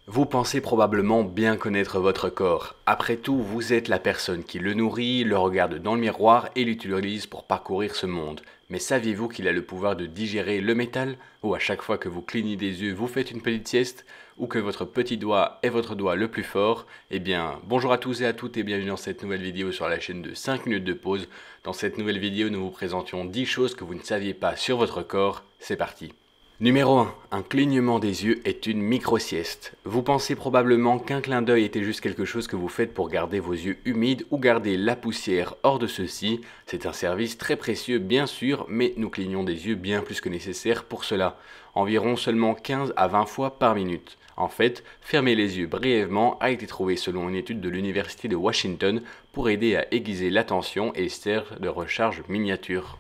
Vous pensez probablement bien connaître votre corps. Après tout, vous êtes la personne qui le nourrit, le regarde dans le miroir et l'utilise pour parcourir ce monde. Mais saviez-vous qu'il a le pouvoir de digérer le métal? Ou à chaque fois que vous clignez des yeux, vous faites une petite sieste? Ou que votre petit doigt est votre doigt le plus fort? Eh bien, bonjour à tous et à toutes et bienvenue dans cette nouvelle vidéo sur la chaîne de 5 minutes de pause. Dans cette nouvelle vidéo, nous vous présentions 10 choses que vous ne saviez pas sur votre corps. C'est parti! Numéro 1. Un clignement des yeux est une micro-sieste. Vous pensez probablement qu'un clin d'œil était juste quelque chose que vous faites pour garder vos yeux humides ou garder la poussière hors de ceux-ci. C'est un service très précieux bien sûr, mais nous clignons des yeux bien plus que nécessaire pour cela. Environ seulement 15 à 20 fois par minute. En fait, fermer les yeux brièvement a été trouvé selon une étude de l'université de Washington pour aider à aiguiser l'attention et sert de recharge miniature.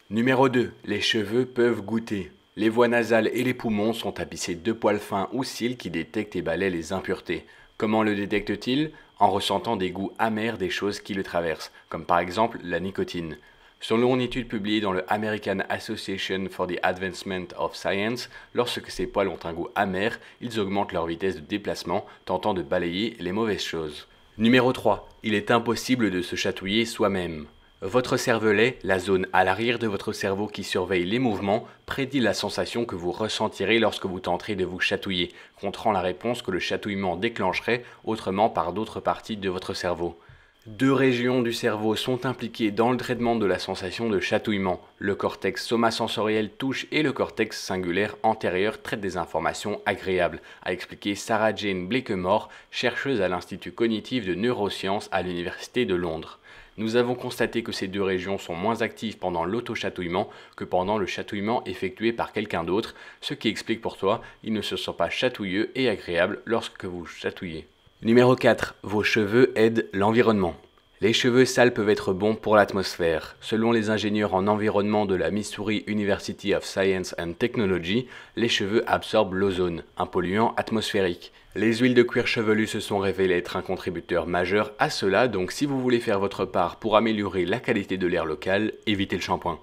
Numéro 2. Les cheveux peuvent goûter. Les voies nasales et les poumons sont tapissés de poils fins ou cils qui détectent et balaient les impuretés. Comment le détectent-ils? En ressentant des goûts amers des choses qui le traversent, comme par exemple la nicotine. Selon une étude publiée dans le American Association for the Advancement of Science, lorsque ces poils ont un goût amer, ils augmentent leur vitesse de déplacement, tentant de balayer les mauvaises choses. Numéro 3. Il est impossible de se chatouiller soi-même. Votre cervelet, la zone à l'arrière de votre cerveau qui surveille les mouvements, prédit la sensation que vous ressentirez lorsque vous tenterez de vous chatouiller, contrarant la réponse que le chatouillement déclencherait autrement par d'autres parties de votre cerveau. Deux régions du cerveau sont impliquées dans le traitement de la sensation de chatouillement. Le cortex somasensoriel touche et le cortex singulaire antérieur traite des informations agréables, a expliqué Sarah Jane Blakemore, chercheuse à l'Institut cognitif de neurosciences à l'Université de Londres. Nous avons constaté que ces deux régions sont moins actives pendant l'auto-chatouillement que pendant le chatouillement effectué par quelqu'un d'autre, ce qui explique pour toi, il ne se sent pas chatouilleux et agréable lorsque vous chatouillez. Numéro 4. Vos cheveux aident l'environnement. Les cheveux sales peuvent être bons pour l'atmosphère. Selon les ingénieurs en environnement de la Missouri University of Science and Technology, les cheveux absorbent l'ozone, un polluant atmosphérique. Les huiles de cuir chevelu se sont révélées être un contributeur majeur à cela, donc si vous voulez faire votre part pour améliorer la qualité de l'air local, évitez le shampoing.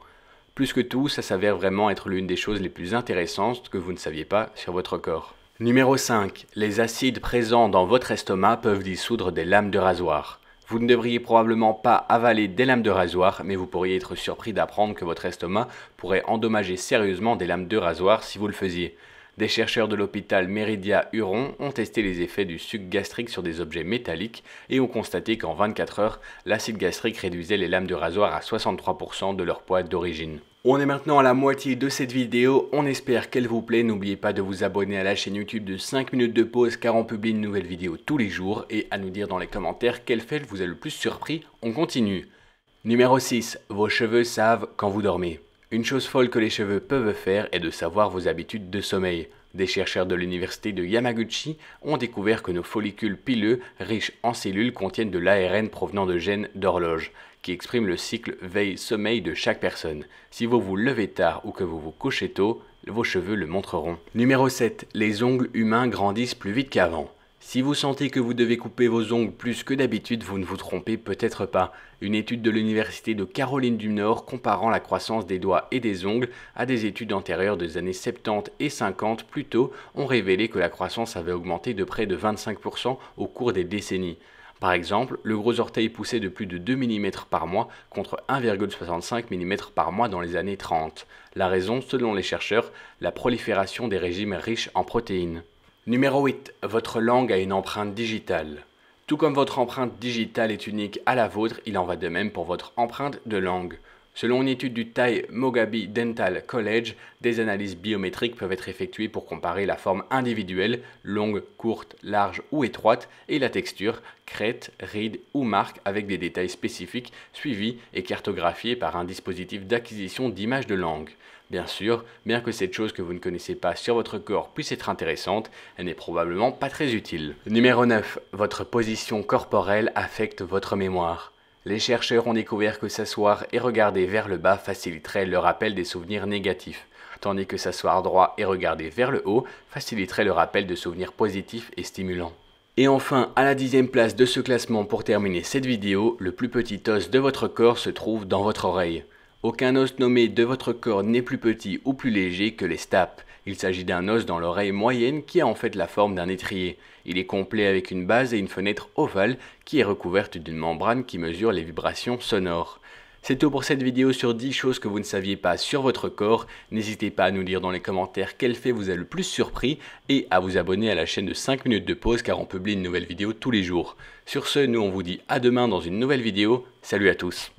Plus que tout, ça s'avère vraiment être l'une des choses les plus intéressantes que vous ne saviez pas sur votre corps. Numéro 5. Les acides présents dans votre estomac peuvent dissoudre des lames de rasoir. Vous ne devriez probablement pas avaler des lames de rasoir, mais vous pourriez être surpris d'apprendre que votre estomac pourrait endommager sérieusement des lames de rasoir si vous le faisiez. Des chercheurs de l'hôpital Meridia Huron ont testé les effets du suc gastrique sur des objets métalliques et ont constaté qu'en 24 heures, l'acide gastrique réduisait les lames de rasoir à 63% de leur poids d'origine. On est maintenant à la moitié de cette vidéo, on espère qu'elle vous plaît. N'oubliez pas de vous abonner à la chaîne YouTube de 5 minutes de pause car on publie une nouvelle vidéo tous les jours et à nous dire dans les commentaires quel fait vous a le plus surpris. On continue. Numéro 6. Vos cheveux savent quand vous dormez. Une chose folle que les cheveux peuvent faire est de savoir vos habitudes de sommeil. Des chercheurs de l'université de Yamaguchi ont découvert que nos follicules pileux riches en cellules contiennent de l'ARN provenant de gènes d'horloge, qui expriment le cycle veille-sommeil de chaque personne. Si vous vous levez tard ou que vous vous couchez tôt, vos cheveux le montreront. Numéro 7. Les ongles humains grandissent plus vite qu'avant. Si vous sentez que vous devez couper vos ongles plus que d'habitude, vous ne vous trompez peut-être pas. Une étude de l'université de Caroline du Nord comparant la croissance des doigts et des ongles à des études antérieures des années 70 et 50 plus tôt ont révélé que la croissance avait augmenté de près de 25% au cours des décennies. Par exemple, le gros orteil poussait de plus de 2 mm par mois contre 1,65 mm par mois dans les années 30. La raison, selon les chercheurs, la prolifération des régimes riches en protéines. Numéro 8. Votre langue a une empreinte digitale. Tout comme votre empreinte digitale est unique à la vôtre, il en va de même pour votre empreinte de langue. Selon une étude du Tai Mogabe Dental College, des analyses biométriques peuvent être effectuées pour comparer la forme individuelle, longue, courte, large ou étroite, et la texture, crête, ride ou marque avec des détails spécifiques suivis et cartographiés par un dispositif d'acquisition d'images de langue. Bien sûr, bien que cette chose que vous ne connaissez pas sur votre corps puisse être intéressante, elle n'est probablement pas très utile. Numéro 9. Votre position corporelle affecte votre mémoire. Les chercheurs ont découvert que s'asseoir et regarder vers le bas faciliterait le rappel des souvenirs négatifs, tandis que s'asseoir droit et regarder vers le haut faciliterait le rappel de souvenirs positifs et stimulants. Et enfin, à la 10e place de ce classement pour terminer cette vidéo, le plus petit os de votre corps se trouve dans votre oreille. Aucun os nommé de votre corps n'est plus petit ou plus léger que les stapes. Il s'agit d'un os dans l'oreille moyenne qui a en fait la forme d'un étrier. Il est complet avec une base et une fenêtre ovale qui est recouverte d'une membrane qui mesure les vibrations sonores. C'est tout pour cette vidéo sur 10 choses que vous ne saviez pas sur votre corps. N'hésitez pas à nous dire dans les commentaires quel fait vous a le plus surpris et à vous abonner à la chaîne de 5 minutes de pause car on publie une nouvelle vidéo tous les jours. Sur ce, nous on vous dit à demain dans une nouvelle vidéo. Salut à tous.